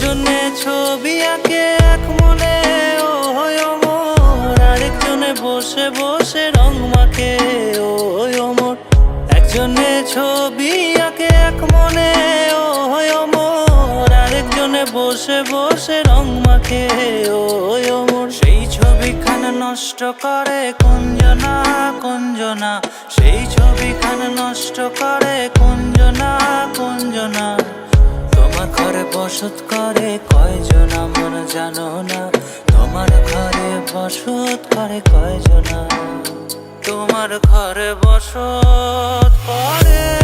একজনে ছবি আঁকে এক মনে ও হয় অমর, আরেকজনে বসে বসে রং মাখে ও হয় অমর। একজনে ছবি আঁকে এক মনে ও হয় অমর, আরেকজনে বসে বসে রং মাখে ও হয় অমর। সেই ছবিখান নষ্ট করে কুঞ্জনা কুঞ্জনা, সেই ছবিখান নষ্ট করে কুঞ্জনা কুঞ্জনা। তোমার ঘরে বসত করে কয়জনা মন জানো না, তোমার ঘরে বসত করে কয়জনা, তোমার ঘরে বসত করে।